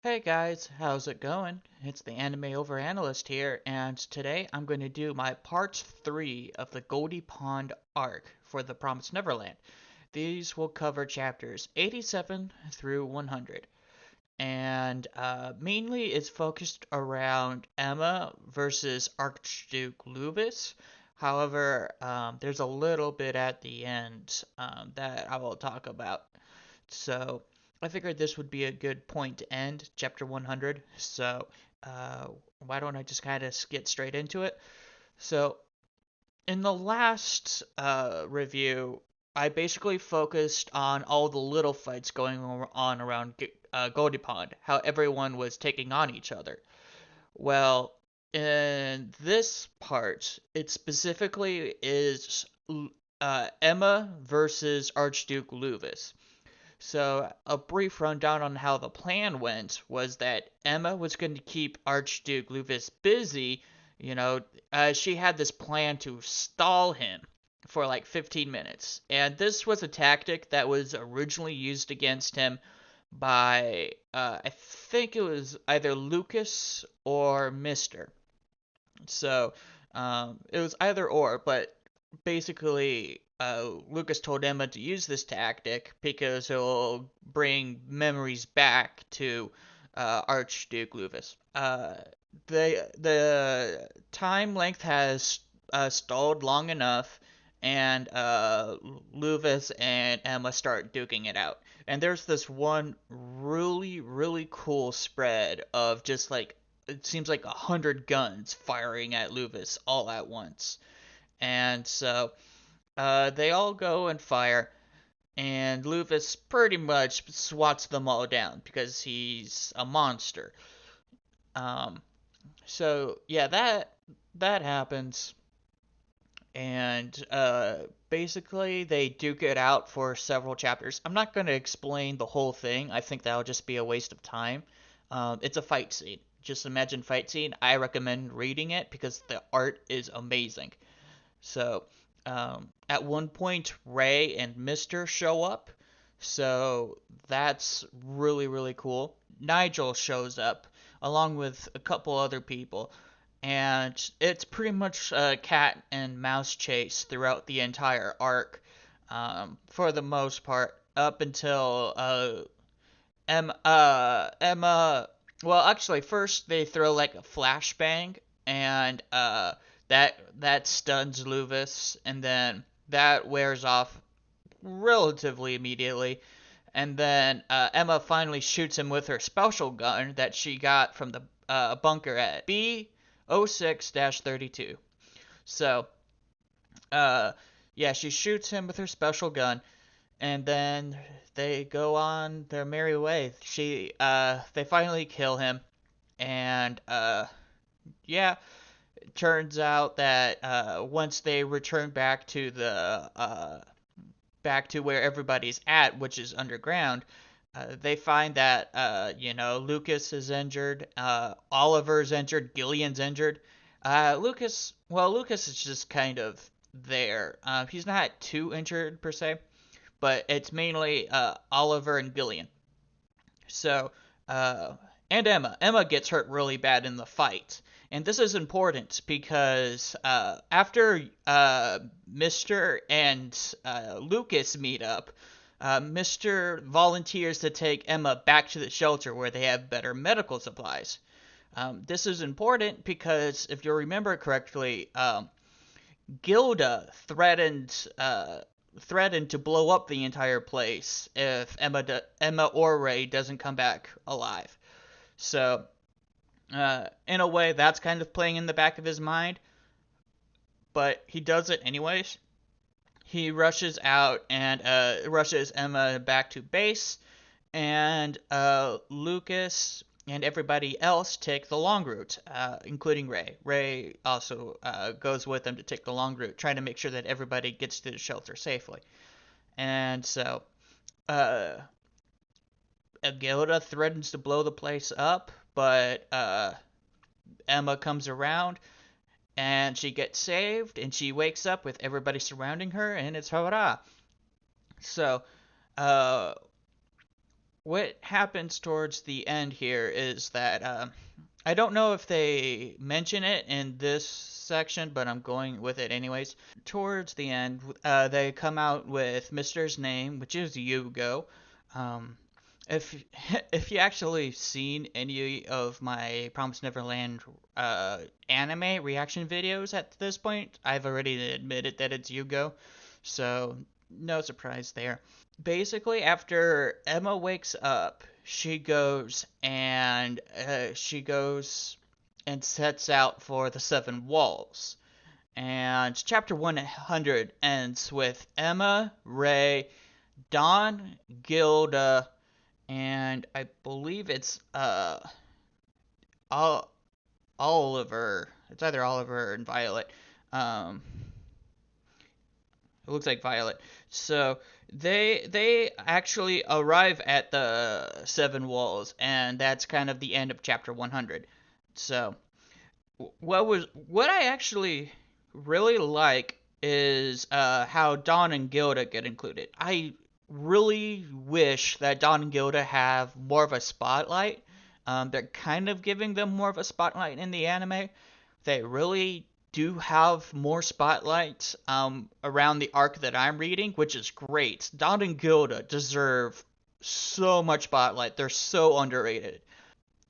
Hey guys, how's it going? It's the Anime Overanalyst here, and today I'm going to do my part 3 of the Goldy Pond arc for the Promised Neverland. These will cover chapters 87 through 100, and mainly it's focused around Emma versus Archduke Luvis. However, there's a little bit at the end that I will talk about. So I figured this would be a good point to end chapter 100. So uh, why don't I just kind of get straight into it? So in the last review, I basically focused on all the little fights going on around Goldy Pond, how everyone was taking on each other. Well, in this part, it specifically is Emma versus Archduke Luvis. So, a brief rundown on how the plan went was that Emma was going to keep Archduke Luvis busy. She had this plan to stall him for like 15 minutes. And this was a tactic that was originally used against him by, I think it was either Lucas or Mr. So it was either or, but basically, Lucas told Emma to use this tactic because it'll bring memories back to Archduke Luvis. The time length has stalled long enough, and Luvis and Emma start duking it out. And there's this one really cool spread of just like it seems like 100 guns firing at Luvis all at once. And so they all go and fire, and Luvis pretty much swats them all down because he's a monster. Um, so yeah, that happens, and basically they duke it out for several chapters. I'm not going to explain the whole thing. I think that'll just be a waste of time. It's a fight scene. Just imagine fight scene. I recommend reading it because the art is amazing. So, at one point, Ray and Mister show up. So that's really cool. Nigel shows up along with a couple other people, and it's pretty much a cat and mouse chase throughout the entire arc, for the most part, up until Emma. Well, actually, first they throw like a flashbang, and that stuns Luvis, and then that wears off relatively immediately. And then Emma finally shoots him with her special gun that she got from the bunker at B06-32. So, uh, yeah, she shoots him with her special gun, and then they go on their merry way. They finally kill him, and yeah, it turns out that once they return back to where everybody's at, which is underground, they find that Lucas is injured, Oliver's injured, Gillian's injured. Lucas is just kind of there. He's not too injured per se, but it's mainly Oliver and Gillian. So, uh, and Emma. Emma gets hurt really bad in the fight. And this is important because after Mr. and Lucas meet up, Mr. volunteers to take Emma back to the shelter where they have better medical supplies. This is important because, if you remember correctly, Gilda threatened to blow up the entire place if Emma or Ray doesn't come back alive. So, in a way, that's kind of playing in the back of his mind, but he does it anyways. He rushes out and rushes Emma back to base, and Lucas and everybody else take the long route, including Ray. Ray also goes with them to take the long route, trying to make sure that everybody gets to the shelter safely. And so, uh, Gilda threatens to blow the place up, but Emma comes around and she gets saved, and she wakes up with everybody surrounding her, and it's hurrah. So, uh, what happens towards the end here is that I don't know if they mention it in this section, but I'm going with it anyways. Towards the end, they come out with Mister's name, which is Yugo. Um, if if you actually seen any of my Promised Neverland anime reaction videos at this point, I've already admitted that it's Yugo, so no surprise there. Basically, after Emma wakes up, she goes and sets out for the Seven Walls. And chapter 100 ends with Emma, Ray, Dawn, Gilda, and I believe it's Oliver. It's either Oliver and Violet. Um, it looks like Violet. So they actually arrive at the Seven Walls, and that's kind of the end of chapter 100. So what I actually really like is how Dawn and Gilda get included. I really wish that Dawn and Gilda have more of a spotlight. They're kind of giving them more of a spotlight in the anime. They really do have more spotlight around the arc that I'm reading, which is great. Dawn and Gilda deserve so much spotlight. They're so underrated.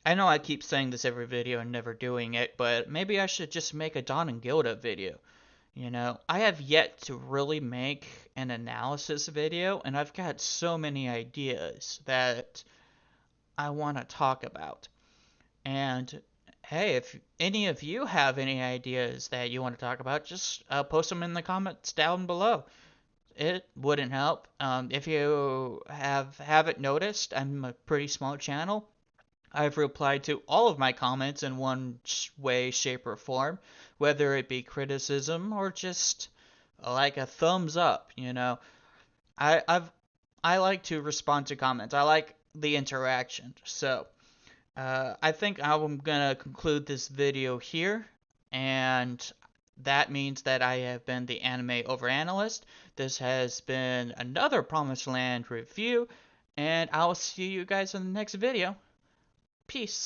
I know I keep saying this every video and never doing it, but maybe I should just make a Dawn and Gilda video. I have yet to really make an analysis video, and I've got so many ideas that I want to talk about. And hey, if any of you have any ideas that you want to talk about, just post them in the comments down below. It wouldn't help. If you haven't noticed, I'm a pretty small channel. I've replied to all of my comments in one way, shape, or form, whether it be criticism or just like a thumbs up. I I've I like to respond to comments. I like the interaction. So I think I'm gonna conclude this video here, and that means that I have been the Anime Overanalyst. This has been another Promised Land review, and I'll see you guys in the next video. Peace.